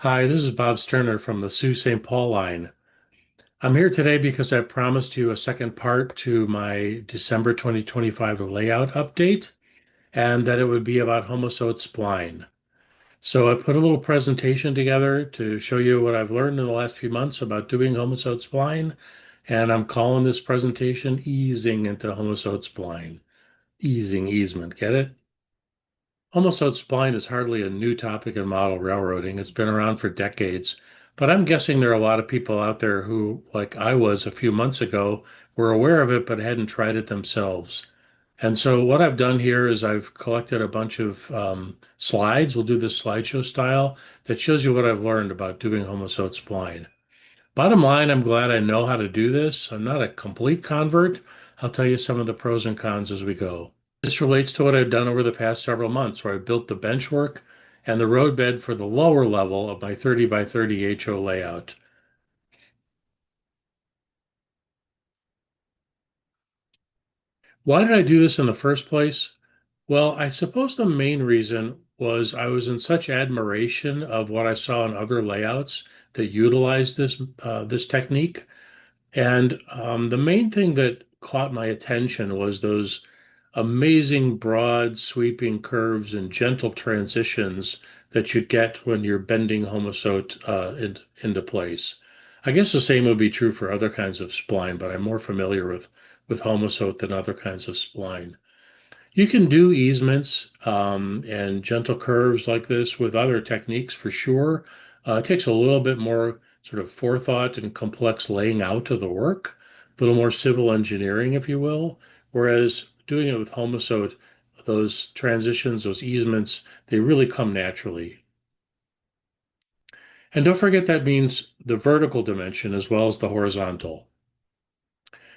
Hi, this is Bob Sterner from the Sault Ste. Paul line. I'm here today because I promised you a second part to my December 2025 layout update, and that it would be about Homasote Spline. So I've put a little presentation together to show you what I've learned in the last few months about doing Homasote Spline, and I'm calling this presentation Easing into Homasote Spline. Easement, get it? Homasote spline is hardly a new topic in model railroading. It's been around for decades, but I'm guessing there are a lot of people out there who, like I was a few months ago, were aware of it but hadn't tried it themselves. And so what I've done here is I've collected a bunch of slides. We'll do this slideshow style that shows you what I've learned about doing Homasote spline. Bottom line, I'm glad I know how to do this. I'm not a complete convert. I'll tell you some of the pros and cons as we go. This relates to what I've done over the past several months, where I built the benchwork and the roadbed for the lower level of my 30 by 30 HO layout. Why did I do this in the first place? Well, I suppose the main reason was I was in such admiration of what I saw in other layouts that utilized this technique. And the main thing that caught my attention was those amazing broad sweeping curves and gentle transitions that you get when you're bending homosote into place. I guess the same would be true for other kinds of spline, but I'm more familiar with homosote than other kinds of spline. You can do easements and gentle curves like this with other techniques for sure. It takes a little bit more sort of forethought and complex laying out of the work, a little more civil engineering, if you will. Whereas doing it with Homasote, those transitions, those easements, they really come naturally. And don't forget that means the vertical dimension as well as the horizontal.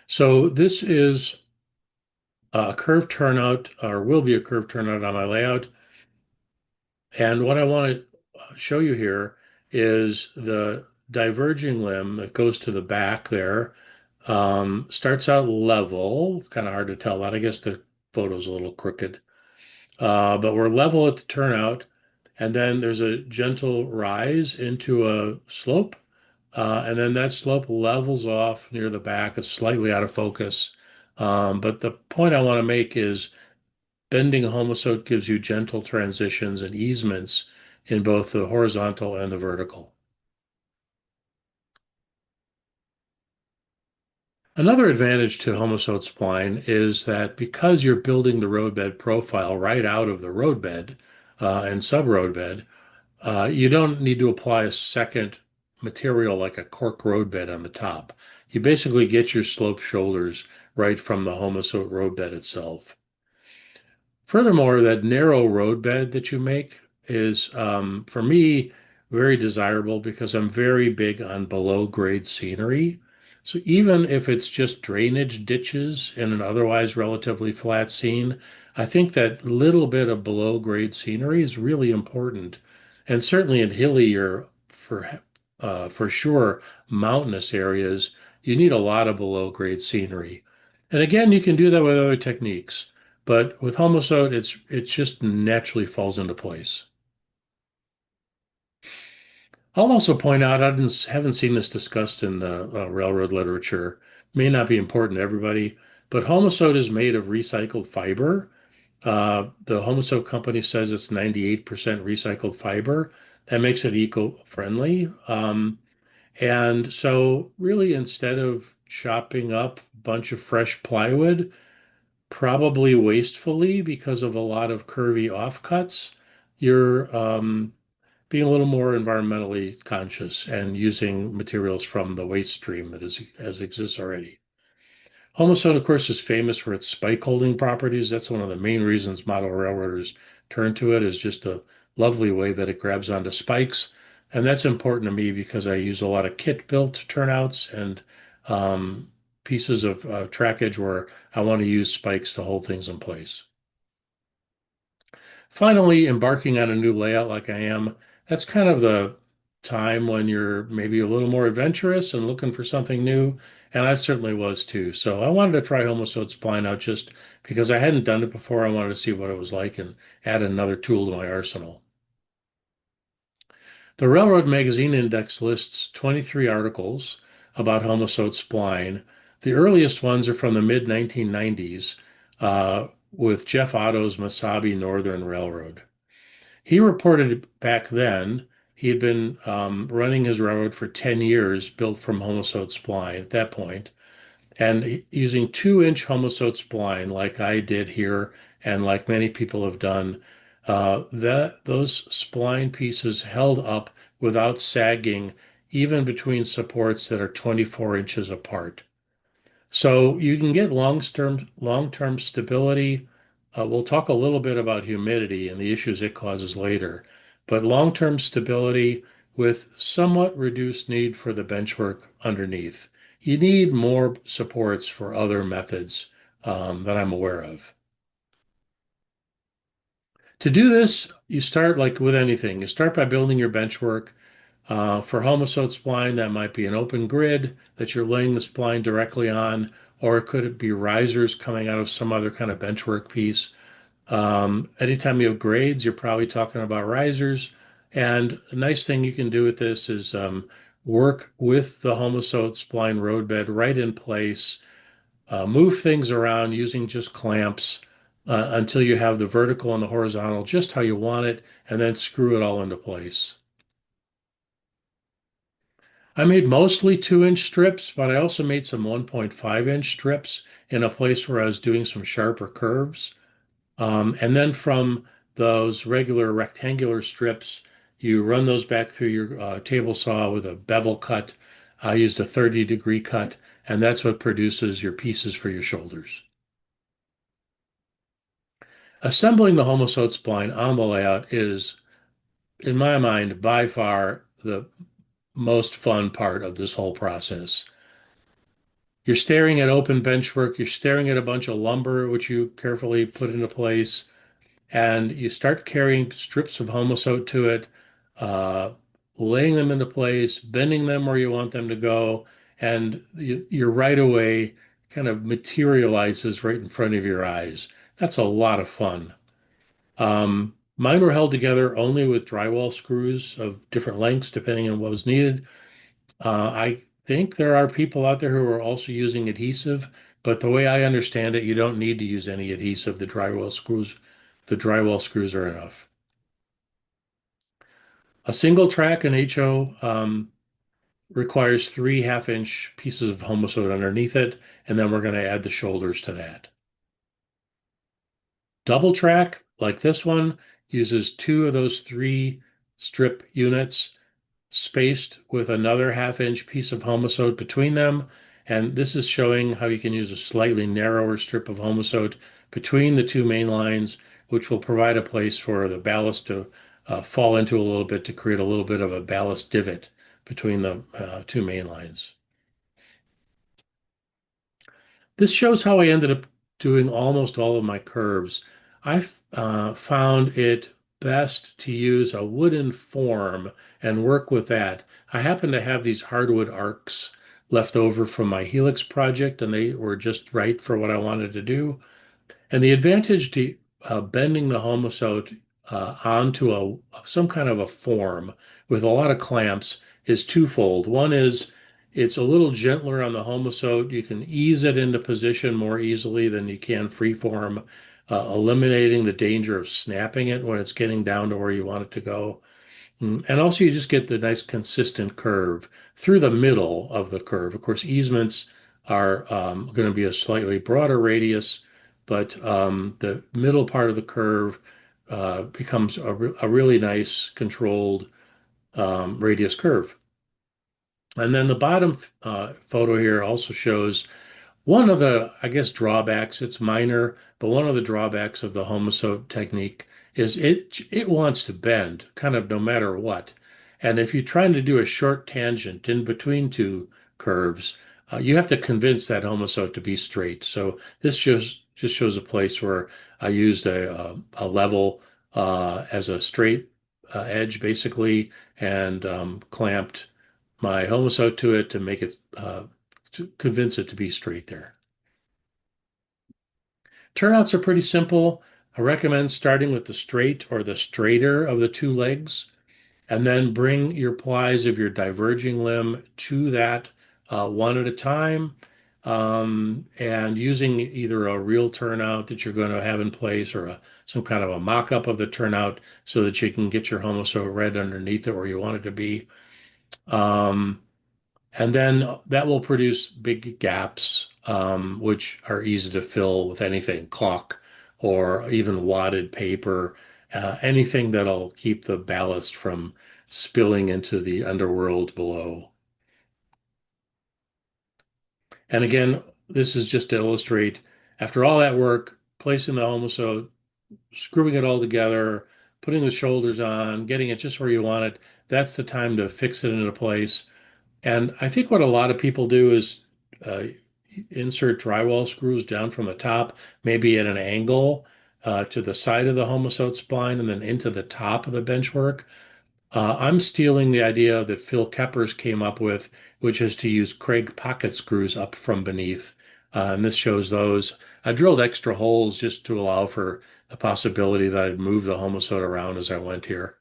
So this is a curved turnout, or will be a curved turnout on my layout. And what I want to show you here is the diverging limb that goes to the back there. Starts out level. It's kind of hard to tell that. I guess the photo's a little crooked. But we're level at the turnout. And then there's a gentle rise into a slope. And then that slope levels off near the back. It's slightly out of focus. But the point I want to make is bending homosote gives you gentle transitions and easements in both the horizontal and the vertical. Another advantage to homosote spline is that because you're building the roadbed profile right out of the roadbed and sub-roadbed, you don't need to apply a second material like a cork roadbed on the top. You basically get your slope shoulders right from the homosote roadbed itself. Furthermore, that narrow roadbed that you make is, for me, very desirable because I'm very big on below grade scenery. So even if it's just drainage ditches in an otherwise relatively flat scene, I think that little bit of below grade scenery is really important. And certainly in hilly or for sure mountainous areas, you need a lot of below grade scenery. And again, you can do that with other techniques. But with Homasote, it just naturally falls into place. I'll also point out, haven't seen this discussed in the railroad literature. May not be important to everybody, but Homasote is made of recycled fiber. The Homasote company says it's 98% recycled fiber. That makes it eco-friendly. And so really, instead of chopping up a bunch of fresh plywood, probably wastefully because of a lot of curvy offcuts, you're being a little more environmentally conscious and using materials from the waste stream that as exists already. Homasote, of course, is famous for its spike holding properties. That's one of the main reasons model railroaders turn to it, is just a lovely way that it grabs onto spikes. And that's important to me because I use a lot of kit built turnouts and pieces of trackage where I want to use spikes to hold things in place. Finally, embarking on a new layout like I am, that's kind of the time when you're maybe a little more adventurous and looking for something new. And I certainly was too. So I wanted to try Homosote Spline out just because I hadn't done it before. I wanted to see what it was like and add another tool to my arsenal. The Railroad Magazine Index lists 23 articles about Homasote spline. The earliest ones are from the mid 1990s with Jeff Otto's Mesabi Northern Railroad. He reported back then he had been running his railroad for 10 years, built from Homasote spline at that point, and using 2-inch Homasote spline, like I did here and like many people have done, that those spline pieces held up without sagging, even between supports that are 24 inches apart. So you can get long-term stability. We'll talk a little bit about humidity and the issues it causes later, but long-term stability with somewhat reduced need for the benchwork underneath. You need more supports for other methods that I'm aware of. To do this, you start like with anything. You start by building your benchwork. For Homasote spline, that might be an open grid that you're laying the spline directly on, or it could be risers coming out of some other kind of benchwork piece. Anytime you have grades, you're probably talking about risers. And a nice thing you can do with this is work with the Homasote spline roadbed right in place, move things around using just clamps until you have the vertical and the horizontal just how you want it, and then screw it all into place. I made mostly 2-inch strips, but I also made some 1.5-inch strips in a place where I was doing some sharper curves. And then from those regular rectangular strips, you run those back through your table saw with a bevel cut. I used a 30-degree cut, and that's what produces your pieces for your shoulders. Assembling the Homasote spline on the layout is, in my mind, by far the most fun part of this whole process. You're staring at open benchwork, you're staring at a bunch of lumber, which you carefully put into place, and you start carrying strips of Homasote to it, uh, laying them into place, bending them where you want them to go, and your right away kind of materializes right in front of your eyes. That's a lot of fun. Mine were held together only with drywall screws of different lengths, depending on what was needed. I think there are people out there who are also using adhesive, but the way I understand it, you don't need to use any adhesive. The drywall screws are enough. A single track in HO requires 3 half-inch pieces of Homasote underneath it, and then we're going to add the shoulders to that. Double track, like this one, uses 2 of those 3 strip units spaced with another half-inch piece of Homasote between them. And this is showing how you can use a slightly narrower strip of Homasote between the 2 main lines, which will provide a place for the ballast to fall into a little bit to create a little bit of a ballast divot between the 2 main lines. This shows how I ended up doing almost all of my curves. I found it best to use a wooden form and work with that. I happen to have these hardwood arcs left over from my Helix project, and they were just right for what I wanted to do. And the advantage to bending the Homasote onto some kind of a form with a lot of clamps is twofold. One is it's a little gentler on the Homasote. You can ease it into position more easily than you can freeform, eliminating the danger of snapping it when it's getting down to where you want it to go. And also, you just get the nice consistent curve through the middle of the curve. Of course, easements are going to be a slightly broader radius, but the middle part of the curve becomes a really nice controlled radius curve. And then the bottom photo here also shows one of the, I guess, drawbacks, it's minor, but one of the drawbacks of the Homasote technique is it wants to bend kind of no matter what. And if you're trying to do a short tangent in between 2 curves, you have to convince that Homasote to be straight. So this just shows a place where I used a level as a straight edge basically, and clamped my Homasote to it to make it to convince it to be straight there. Turnouts are pretty simple. I recommend starting with the straight or the straighter of the 2 legs and then bring your plies of your diverging limb to that one at a time, and using either a real turnout that you're going to have in place or some kind of a mock-up of the turnout so that you can get your homosote right underneath it where you want it to be. Um, and then that will produce big gaps, which are easy to fill with anything, caulk or even wadded paper, anything that'll keep the ballast from spilling into the underworld below. And again, this is just to illustrate, after all that work, placing the homosote, screwing it all together, putting the shoulders on, getting it just where you want it, that's the time to fix it into place. And I think what a lot of people do is uh, insert drywall screws down from the top, maybe at an angle to the side of the Homasote spline and then into the top of the benchwork. I'm stealing the idea that Phil Keppers came up with, which is to use Craig pocket screws up from beneath. And this shows those. I drilled extra holes just to allow for the possibility that I'd move the Homasote around as I went here.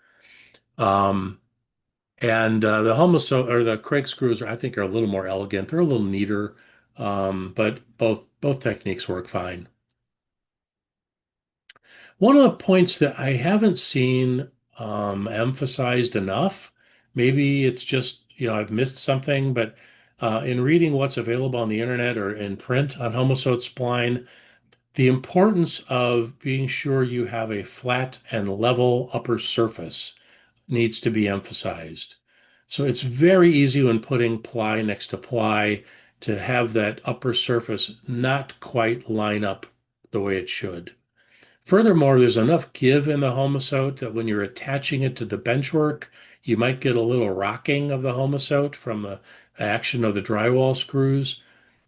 Um, and the Homasote or the Craig screws, I think, are a little more elegant. They're a little neater, but both techniques work fine. One of the points that I haven't seen emphasized enough, maybe it's just, I've missed something, but in reading what's available on the internet or in print on Homasote Spline, the importance of being sure you have a flat and level upper surface needs to be emphasized. So it's very easy when putting ply next to ply to have that upper surface not quite line up the way it should. Furthermore, there's enough give in the Homasote that when you're attaching it to the benchwork, you might get a little rocking of the Homasote from the action of the drywall screws,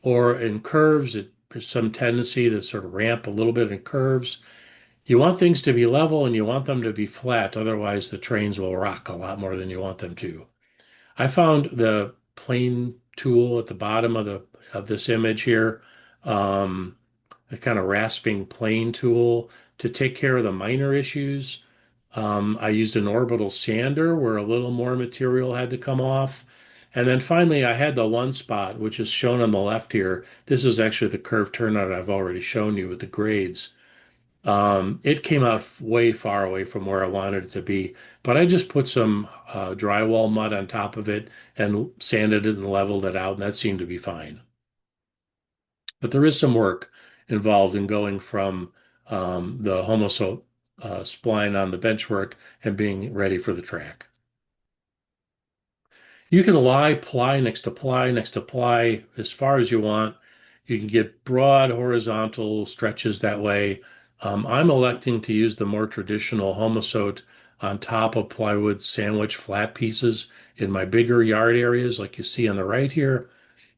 or in curves, there's some tendency to sort of ramp a little bit in curves. You want things to be level and you want them to be flat, otherwise the trains will rock a lot more than you want them to. I found the plane tool at the bottom of this image here, um, a kind of rasping plane tool to take care of the minor issues. I used an orbital sander where a little more material had to come off. And then finally, I had the one spot, which is shown on the left here. This is actually the curved turnout I've already shown you with the grades. It came out way far away from where I wanted it to be, but I just put some drywall mud on top of it and sanded it and leveled it out, and that seemed to be fine. But there is some work involved in going from the Homasote spline on the benchwork and being ready for the track. You can lie ply next to ply next to ply as far as you want. You can get broad horizontal stretches that way. I'm electing to use the more traditional Homasote on top of plywood sandwich flat pieces in my bigger yard areas, like you see on the right here.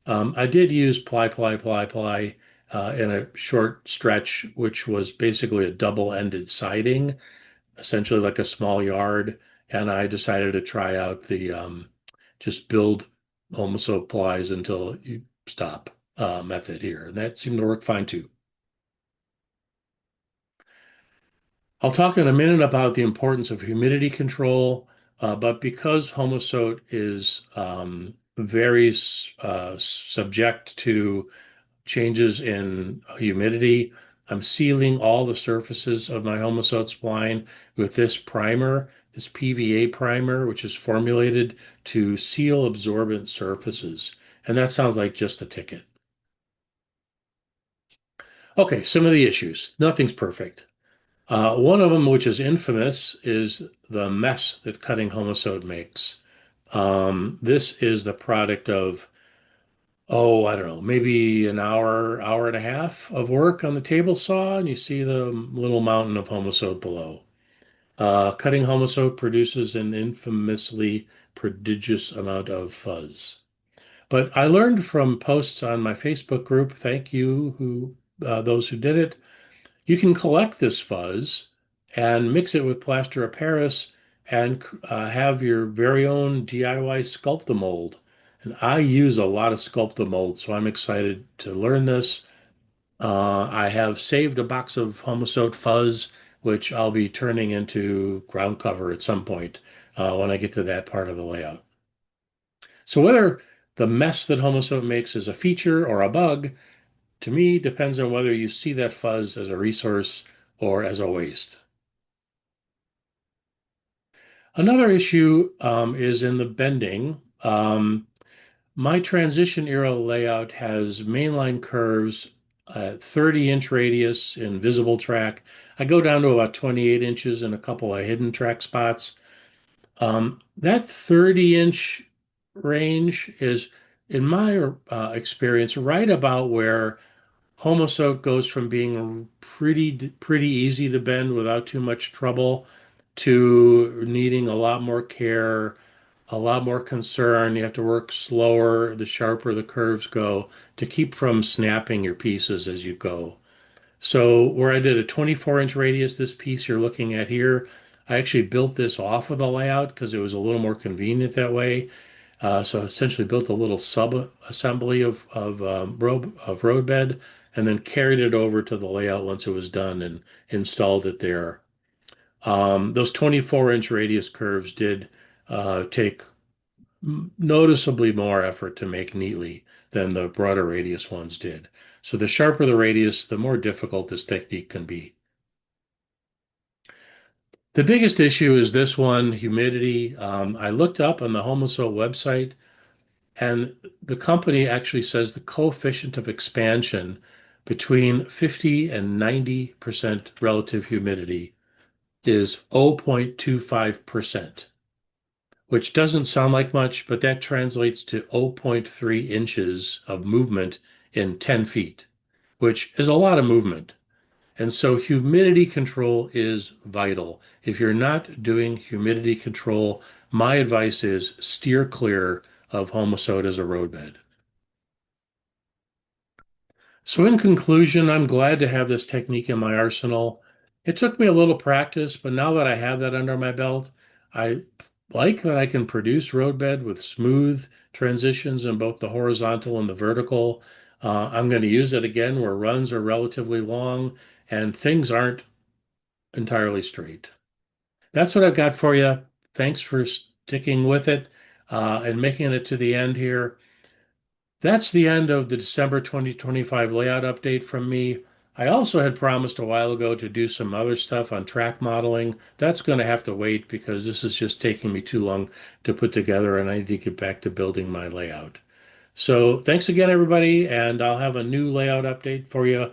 I did use ply in a short stretch, which was basically a double-ended siding, essentially like a small yard. And I decided to try out the just build Homasote plies until you stop method here. And that seemed to work fine too. I'll talk in a minute about the importance of humidity control, but because Homasote is very subject to changes in humidity. I'm sealing all the surfaces of my Homasote spline with this primer, this PVA primer, which is formulated to seal absorbent surfaces. And that sounds like just a ticket. Okay, some of the issues. Nothing's perfect. One of them, which is infamous, is the mess that cutting Homasote makes. This is the product of I don't know, maybe an hour, hour and a half of work on the table saw, and you see the little mountain of Homasote below. Cutting Homasote produces an infamously prodigious amount of fuzz. But I learned from posts on my Facebook group, thank you, those who did it, you can collect this fuzz and mix it with plaster of Paris and have your very own DIY sculpt-a-mold. And I use a lot of sculpt-a-mold, so I'm excited to learn this. I have saved a box of Homasote fuzz, which I'll be turning into ground cover at some point. when I get to that part of the layout. So whether the mess that Homasote makes is a feature or a bug, to me, depends on whether you see that fuzz as a resource or as a waste. Another issue is in the bending. My transition era layout has mainline curves at 30-inch radius in visible track. I go down to about 28 inches in a couple of hidden track spots. That 30-inch range is, in my experience, right about where Homosote goes from being pretty easy to bend without too much trouble to needing a lot more care, a lot more concern. You have to work slower the sharper the curves go to keep from snapping your pieces as you go. So where I did a 24-inch radius, this piece you're looking at here, I actually built this off of the layout because it was a little more convenient that way. So essentially built a little sub assembly of roadbed and then carried it over to the layout once it was done and installed it there. Those 24-inch radius curves did take noticeably more effort to make neatly than the broader radius ones did. So the sharper the radius, the more difficult this technique can be. The biggest issue is this one, humidity. I looked up on the Homasoul website, and the company actually says the coefficient of expansion between 50 and 90% relative humidity is 0.25%, which doesn't sound like much, but that translates to zero point 0.3 inches of movement in 10 feet, which is a lot of movement. And so humidity control is vital. If you're not doing humidity control, my advice is steer clear of Homasote as a roadbed. So in conclusion, I'm glad to have this technique in my arsenal. It took me a little practice, but now that I have that under my belt, I like that I can produce roadbed with smooth transitions in both the horizontal and the vertical. I'm going to use it again where runs are relatively long and things aren't entirely straight. That's what I've got for you. Thanks for sticking with it and making it to the end here. That's the end of the December 2025 layout update from me. I also had promised a while ago to do some other stuff on track modeling. That's going to have to wait because this is just taking me too long to put together and I need to get back to building my layout. So thanks again, everybody, and I'll have a new layout update for you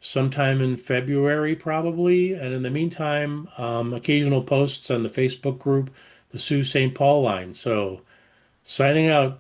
sometime in February, probably. And in the meantime, occasional posts on the Facebook group, the Sault Ste. Paul line. So signing out.